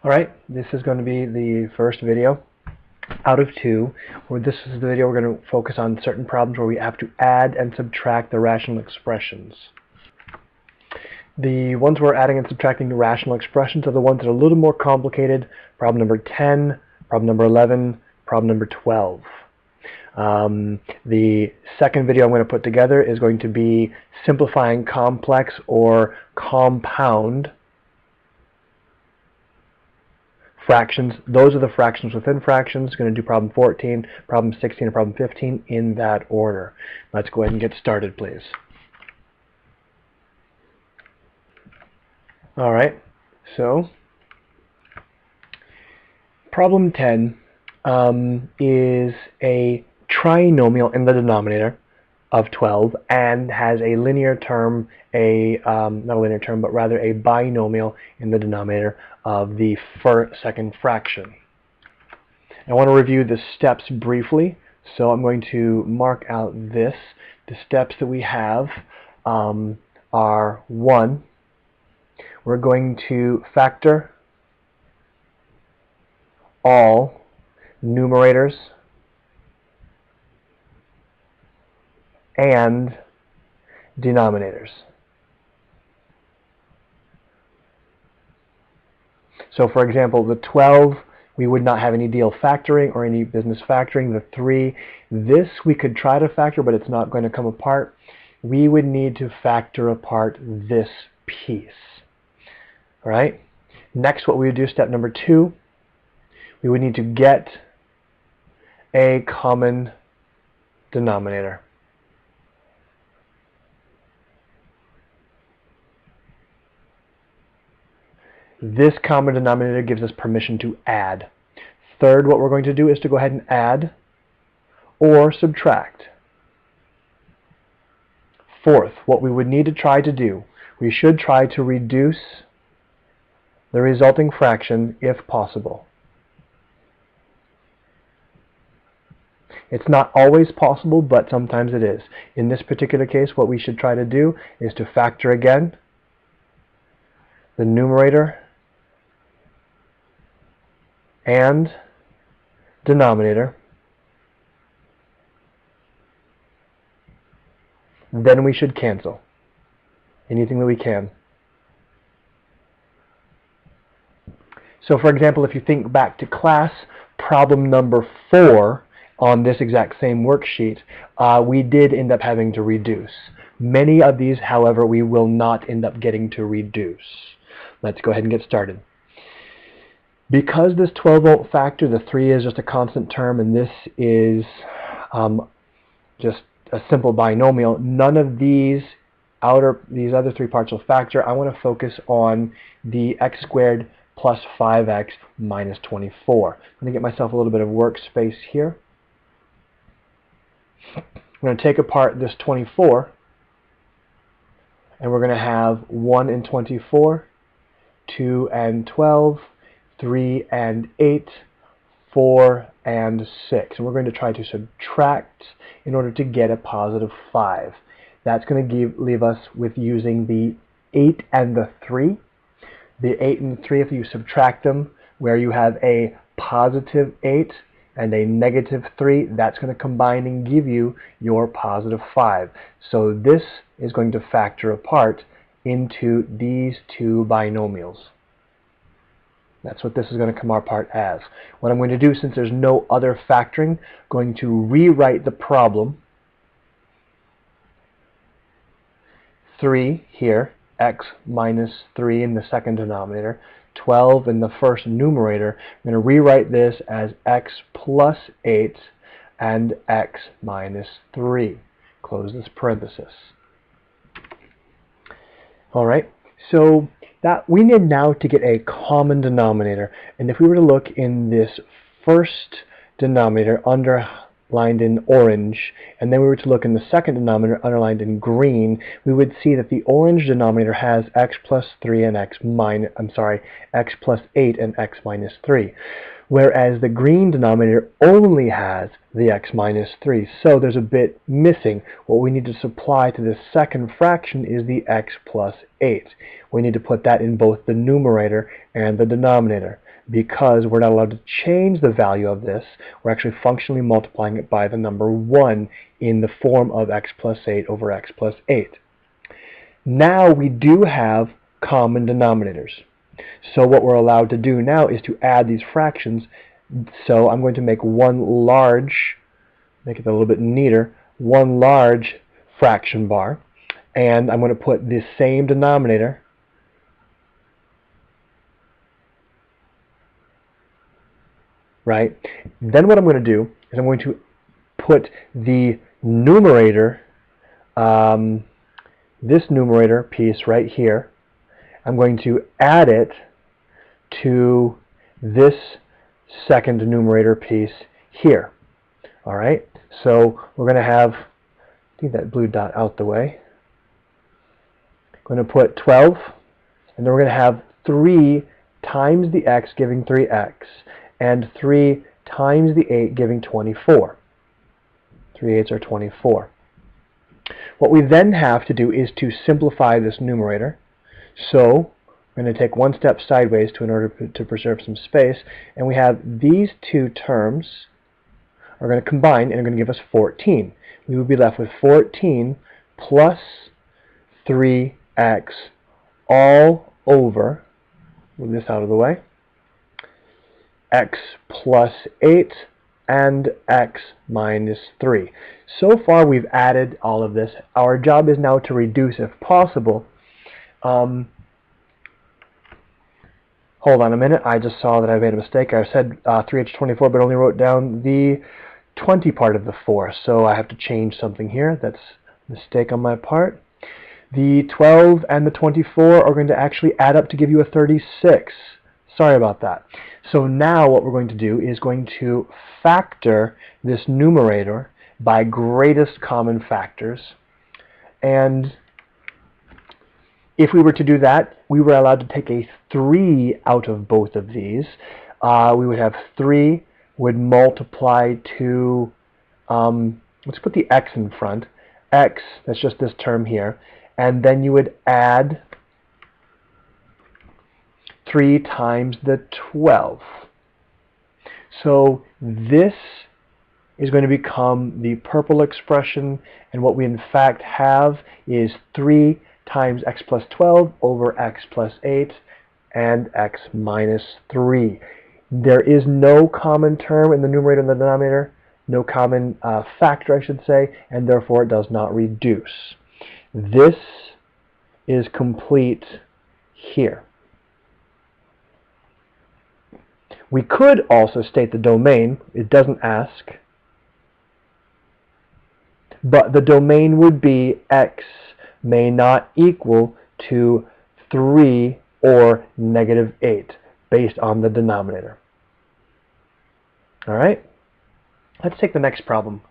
Alright, this is going to be the first video out of two, where this is the video we're going to focus on certain problems where we have to add and subtract the rational expressions. The ones we're adding and subtracting the rational expressions are the ones that are a little more complicated. Problem number 10, problem number 11, problem number 12. The second video I'm going to put together is going to be simplifying complex or compound fractions. Those are the fractions within fractions. Going to do problem 14, problem 16, and problem 15 in that order. Let's go ahead and get started, please. Alright, so problem 10 is a trinomial in the denominator of 12 and has a linear term, not a linear term, but rather a binomial in the denominator of the second fraction. I want to review the steps briefly, so I'm going to mark out this. The steps that we have are 1, we're going to factor all numerators and denominators. So for example, the 12, we would not have any deal factoring or any business factoring. The 3, this we could try to factor, but it's not going to come apart. We would need to factor apart this piece. All right? Next, what we would do, step number 2, we would need to get a common denominator. This common denominator gives us permission to add. Third, what we're going to do is to go ahead and add or subtract. Fourth, what we would need to try to do, we should try to reduce the resulting fraction if possible. It's not always possible, but sometimes it is. In this particular case, what we should try to do is to factor again the numerator and denominator. Then we should cancel anything that we can. So for example, if you think back to class, problem number 4 on this exact same worksheet, we did end up having to reduce. Many of these, however, we will not end up getting to reduce. Let's go ahead and get started. Because this 12-volt factor, the 3 is just a constant term, and this is just a simple binomial, none of these other 3 parts will factor. I want to focus on the x squared plus 5x minus 24. I'm going to get myself a little bit of workspace here. I'm going to take apart this 24, and we're going to have 1 and 24, 2 and 12, 3 and 8, 4 and 6. And we're going to try to subtract in order to get a positive 5. That's going to leave us with using the 8 and the 3. The 8 and the 3, if you subtract them, where you have a positive 8 and a negative 3, that's going to combine and give you your positive 5. So this is going to factor apart into these 2 binomials. That's what this is going to come apart as. What I'm going to do, since there's no other factoring, I'm going to rewrite the problem. 3 here, x minus 3 in the second denominator, 12 in the first numerator. I'm going to rewrite this as x plus 8 and x minus 3. Close this parenthesis. Alright, so that we need now to get a common denominator. And if we were to look in this first denominator underlined in orange, and then we were to look in the second denominator underlined in green, we would see that the orange denominator has x plus 3 and x plus 8 and x minus 3. whereas the green denominator only has the x minus 3. So there's a bit missing. What we need to supply to this second fraction is the x plus 8. We need to put that in both the numerator and the denominator. Because we're not allowed to change the value of this, we're actually functionally multiplying it by the number 1 in the form of x plus 8 over x plus 8. Now we do have common denominators. So what we're allowed to do now is to add these fractions. So I'm going to make one large, make it a little bit neater, one large fraction bar, and I'm going to put the same denominator right? Then what I'm going to do is I'm going to put the numerator, this numerator piece right here, I'm going to add it to this second numerator piece here. All right, so we're going to have, take that blue dot out the way. I'm going to put 12, and then we're going to have 3 times the x giving 3x, and 3 times the 8 giving 24. 3 8s are 24. What we then have to do is to simplify this numerator. So we're going to take one step sideways in order to preserve some space, and we have these two terms are going to combine and are going to give us 14. We will be left with 14 plus 3x all over, move this out of the way, x plus 8 and x minus 3. So far we've added all of this. Our job is now to reduce if possible. Hold on a minute, I just saw that I made a mistake. I said 3h24 but only wrote down the 20 part of the 4, so I have to change something here. That's a mistake on my part. The 12 and the 24 are going to actually add up to give you a 36. Sorry about that. So now what we're going to do is going to factor this numerator by greatest common factors. And if we were to do that, we were allowed to take a 3 out of both of these. We would have 3 would multiply to, let's put the x in front. X, that's just this term here. And then you would add 3 times the 12. So this is going to become the purple expression, and what we in fact have is 3 times x plus 12 over x plus 8 and x minus 3. There is no common term in the numerator and the denominator, no common factor I should say, and therefore it does not reduce. This is complete here. We could also state the domain. It doesn't ask. But the domain would be x may not equal to 3 or negative 8 based on the denominator. All right? Let's take the next problem.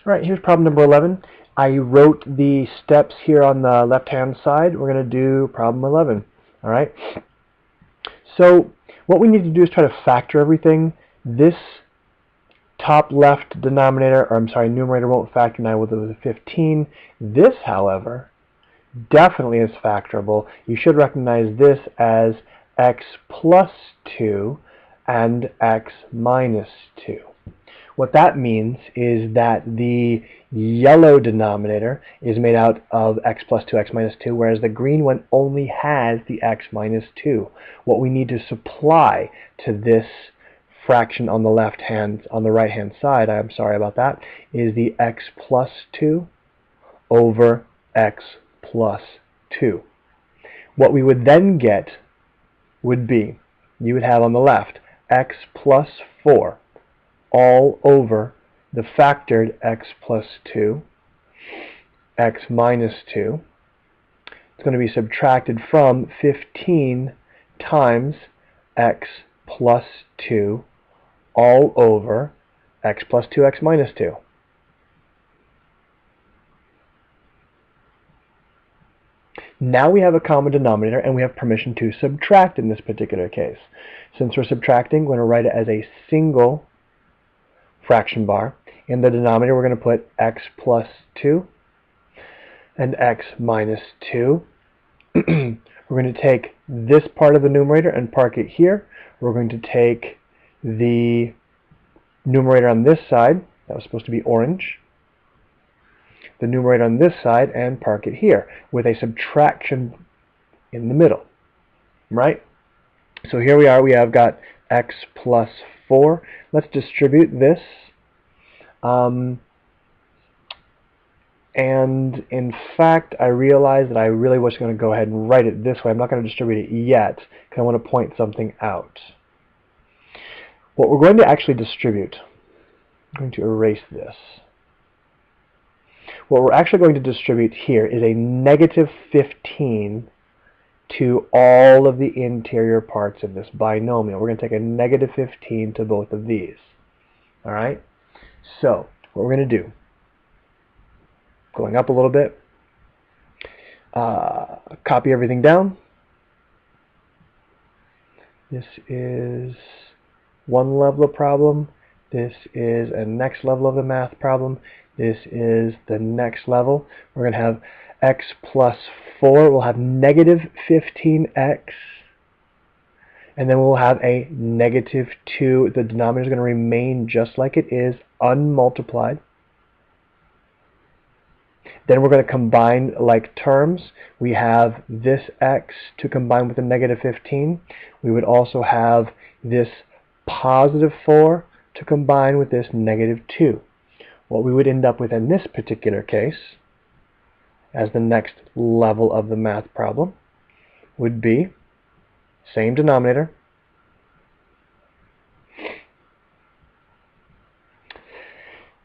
All right, here's problem number 11. I wrote the steps here on the left-hand side. We're going to do problem 11. All right? So what we need to do is try to factor everything. This top left denominator, or I'm sorry, numerator won't factor now with a 15. This, however, definitely is factorable. You should recognize this as x plus 2 and x minus 2. What that means is that the yellow denominator is made out of x plus 2, x minus 2, whereas the green one only has the x minus 2. What we need to supply to this fraction on the right hand side, I'm sorry about that, is the x plus 2 over x plus 2. What we would then get would be, you would have on the left x plus 4 all over the factored x plus 2, x minus 2. It's going to be subtracted from 15 times x plus 2 all over x plus 2, x minus 2. Now we have a common denominator and we have permission to subtract in this particular case. Since we're subtracting, we're going to write it as a single fraction bar. In the denominator, we're going to put x plus 2 and x minus 2. We're going to take this part of the numerator and park it here. We're going to take the numerator on this side, that was supposed to be orange, the numerator on this side, and park it here with a subtraction in the middle, right? So here we are, we have got x plus 4. Let's distribute this. And in fact, I realized that I really was going to go ahead and write it this way. I'm not going to distribute it yet because I want to point something out. What we're going to actually distribute, I'm going to erase this. What we're actually going to distribute here is a negative 15 to all of the interior parts of this binomial. We're going to take a negative 15 to both of these. All right? So what we're going to do, going up a little bit, copy everything down. This is one level of problem. This is a next level of the math problem. This is the next level. We're going to have x plus 4. We'll have negative 15x. And then we'll have a negative 2. The denominator is going to remain just like it is, unmultiplied. Then we're going to combine like terms. We have this x to combine with the negative 15. We would also have this positive 4 to combine with this negative 2. What we would end up with in this particular case, as the next level of the math problem, would be same denominator,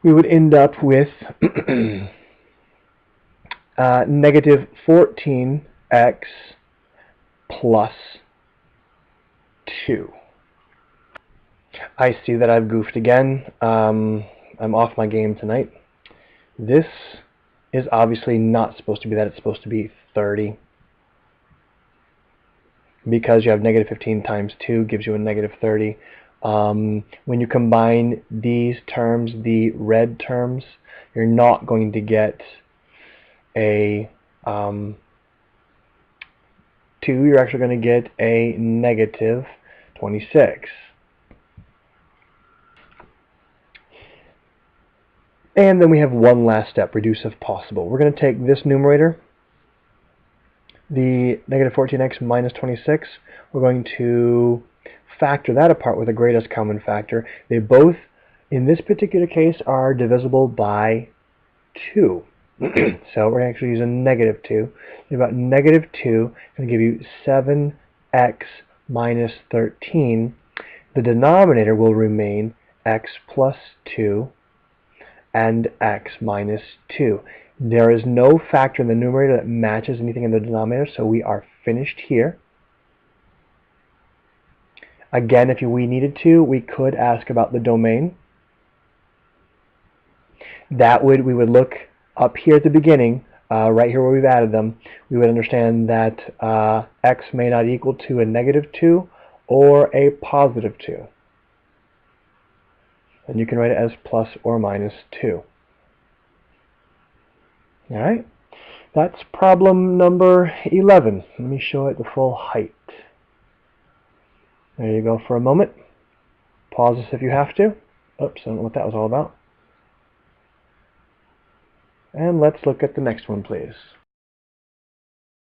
we would end up with negative 14x plus 2. I see that I've goofed again. I'm off my game tonight. This is obviously not supposed to be that. It's supposed to be 30. Because you have negative 15 times 2 gives you a negative 30. When you combine these terms, the red terms, you're not going to get a 2. You're actually going to get a negative 26. And then we have one last step, reduce if possible. We're going to take this numerator, the negative 14x minus 26. We're going to factor that apart with the greatest common factor. They both, in this particular case, are divisible by 2. So we're actually using negative 2. We've got negative 2, going to give you 7x minus 13. The denominator will remain x plus 2 and x minus 2. There is no factor in the numerator that matches anything in the denominator, so we are finished here. Again, if we needed to, we could ask about the domain. We would look up here at the beginning, right here where we've added them. We would understand that x may not equal to a negative 2 or a positive 2. And you can write it as plus or minus 2. Alright, that's problem number 11. Let me show it the full height. There you go for a moment. Pause this if you have to. Oops, I don't know what that was all about. And let's look at the next one, please.